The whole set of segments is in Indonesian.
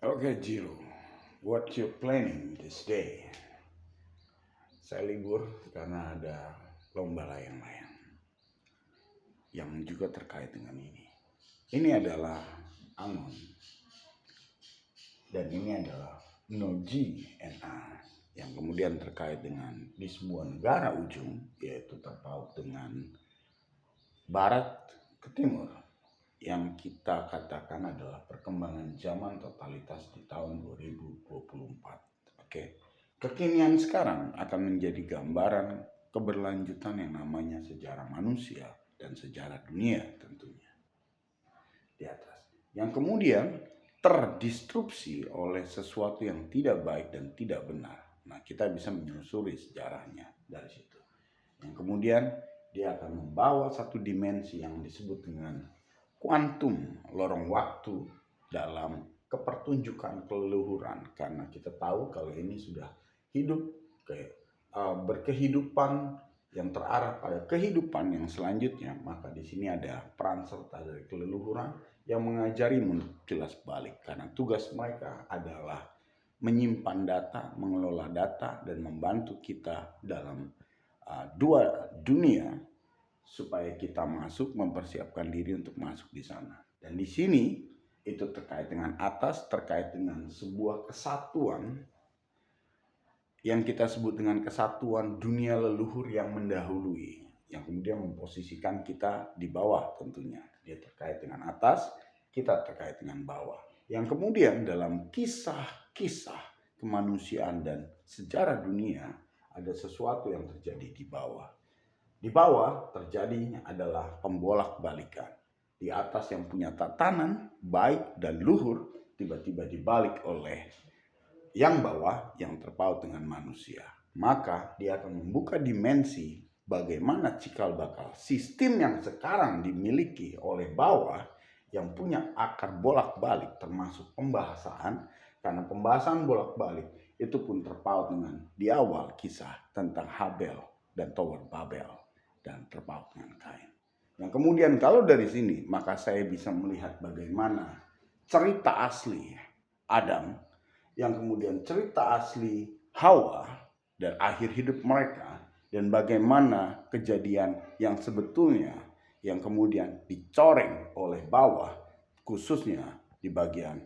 Oke, Jiro, what you planning this day? Saya libur karena ada lomba layang-layang yang juga terkait dengan ini. Ini adalah Angon dan ini adalah Noji NA yang kemudian terkait dengan di sebuah negara ujung, yaitu terpaut dengan barat ke timur, yang kita katakan adalah perkembangan zaman totalitas di tahun 2024. Oke. Kekinian sekarang akan menjadi gambaran keberlanjutan yang namanya sejarah manusia dan sejarah dunia tentunya di atas. Yang kemudian terdistrupsi oleh sesuatu yang tidak baik dan tidak benar. Nah, kita bisa menyusuri sejarahnya dari situ. Yang kemudian dia akan membawa satu dimensi yang disebut dengan kuantum lorong waktu dalam kepertunjukan keleluhuran, karena kita tahu kalau ini sudah hidup berkehidupan yang terarah pada kehidupan yang selanjutnya, maka di sini ada peran serta dari keleluhuran yang mengajari kilas balik, karena tugas mereka adalah menyimpan data, mengelola data, dan membantu kita dalam dua dunia supaya kita masuk, mempersiapkan diri untuk masuk di sana. Dan di sini itu terkait dengan atas, terkait dengan sebuah kesatuan yang kita sebut dengan kesatuan dunia leluhur yang mendahului, yang kemudian memposisikan kita di bawah tentunya. Dia terkait dengan atas, kita terkait dengan bawah. Yang kemudian dalam kisah-kisah kemanusiaan dan sejarah dunia ada sesuatu yang terjadi di bawah. Di bawah terjadi adalah pembolak-balikan. Di atas yang punya tatanan baik dan luhur tiba-tiba dibalik oleh yang bawah yang terpaut dengan manusia. Maka dia akan membuka dimensi bagaimana cikal bakal sistem yang sekarang dimiliki oleh bawah yang punya akar bolak-balik, termasuk pembahasan, karena pembahasan bolak-balik itu pun terpaut dengan di awal kisah tentang Habel dan Tower Babel dan terpaut dengan Kain. Yang kemudian kalau dari sini maka saya bisa melihat bagaimana cerita asli Adam, yang kemudian cerita asli Hawa dan akhir hidup mereka, dan bagaimana kejadian yang sebetulnya yang kemudian dicoreng oleh bawah, khususnya di bagian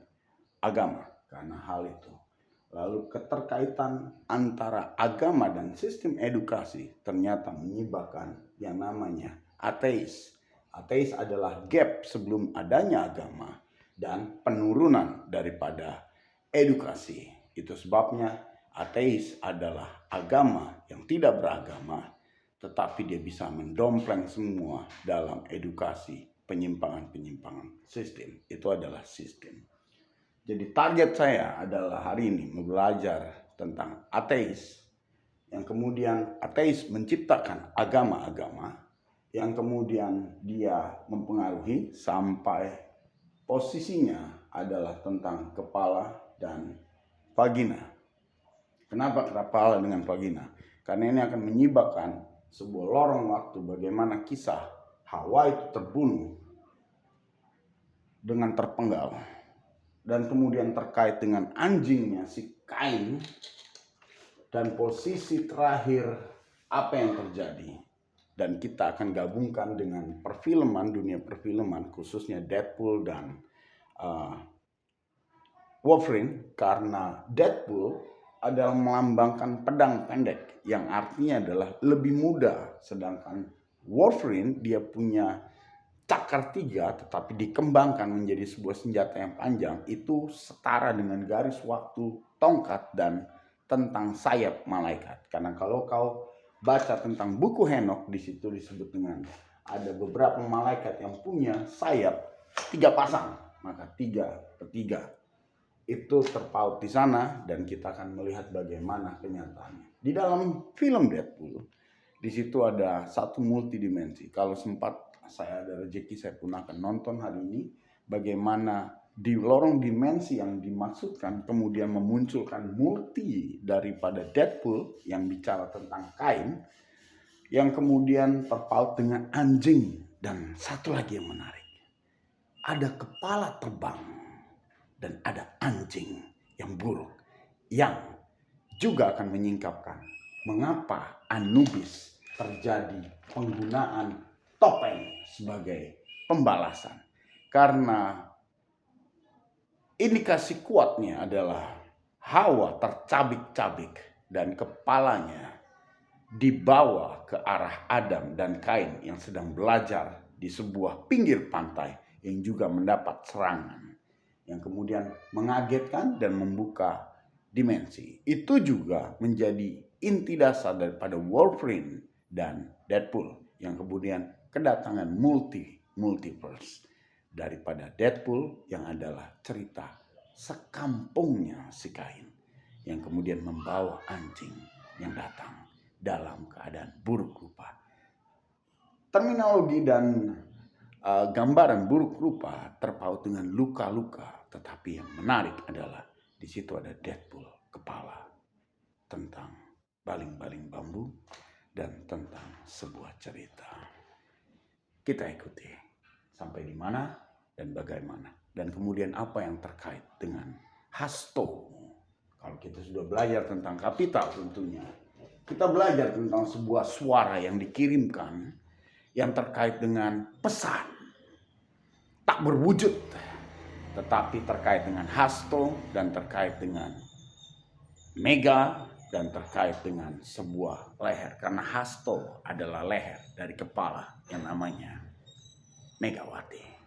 agama karena hal itu. Lalu keterkaitan antara agama dan sistem edukasi ternyata menyebabkan yang namanya ateis. Ateis adalah gap sebelum adanya agama dan penurunan daripada edukasi. Itu sebabnya ateis adalah agama yang tidak beragama, tetapi dia bisa mendompleng semua dalam edukasi penyimpangan-penyimpangan sistem. Itu adalah sistem. Jadi target saya adalah hari ini belajar tentang ateis, yang kemudian ateis menciptakan agama-agama yang kemudian dia mempengaruhi sampai posisinya adalah tentang kepala dan vagina. Kenapa kepala dengan vagina? Karena ini akan menyebabkan sebuah lorong waktu bagaimana kisah Hawa itu terbunuh dengan terpenggal. Dan kemudian terkait dengan anjingnya si Kain, dan posisi terakhir apa yang terjadi. Dan kita akan gabungkan dengan perfilman, dunia perfilman, khususnya Deadpool dan Wolverine, karena Deadpool adalah melambangkan pedang pendek yang artinya adalah lebih muda, sedangkan Wolverine dia punya cakar 3 tetapi dikembangkan menjadi sebuah senjata yang panjang, itu setara dengan garis waktu, tongkat, dan tentang sayap malaikat. Karena kalau kau baca tentang buku Henok, di situ disebut dengan ada beberapa malaikat yang punya sayap 3 pasang, maka 3/3 itu terpaut di sana, dan kita akan melihat bagaimana kenyataannya. Di dalam film Deadpool, di situ ada satu multidimensi. Kalau sempat saya ada rezeki, saya pun akan nonton hari ini bagaimana di lorong dimensi yang dimaksudkan kemudian memunculkan multi daripada Deadpool yang bicara tentang Kain, yang kemudian terpaut dengan anjing. Dan satu lagi yang menarik, ada kepala terbang dan ada anjing yang buruk yang juga akan menyingkapkan mengapa Anubis terjadi penggunaan topeng sebagai pembalasan. Karena indikasi kuatnya adalah Hawa tercabik-cabik dan kepalanya dibawa ke arah Adam dan Kain yang sedang belajar di sebuah pinggir pantai yang juga mendapat serangan yang kemudian mengagetkan dan membuka dimensi. Itu juga menjadi inti dasar daripada Wolverine dan Deadpool yang kemudian kedatangan multiverse daripada Deadpool yang adalah cerita sekampungnya si Kain yang kemudian membawa anjing yang datang dalam keadaan buruk rupa. Terminologi dan gambaran buruk rupa terpaut dengan luka-luka, tetapi yang menarik adalah di situ ada Deadpool kepala tentang baling-baling bambu dan tentang sebuah cerita. Kita ikuti sampai di mana dan bagaimana dan kemudian apa yang terkait dengan Hasto. Kalau kita sudah belajar tentang kapital tentunya, kita belajar tentang sebuah suara yang dikirimkan yang terkait dengan pesan tak berwujud, tetapi terkait dengan Hasto dan terkait dengan Mega dan terkait dengan sebuah leher. Karena Hasto adalah leher dari kepala yang namanya Megawati.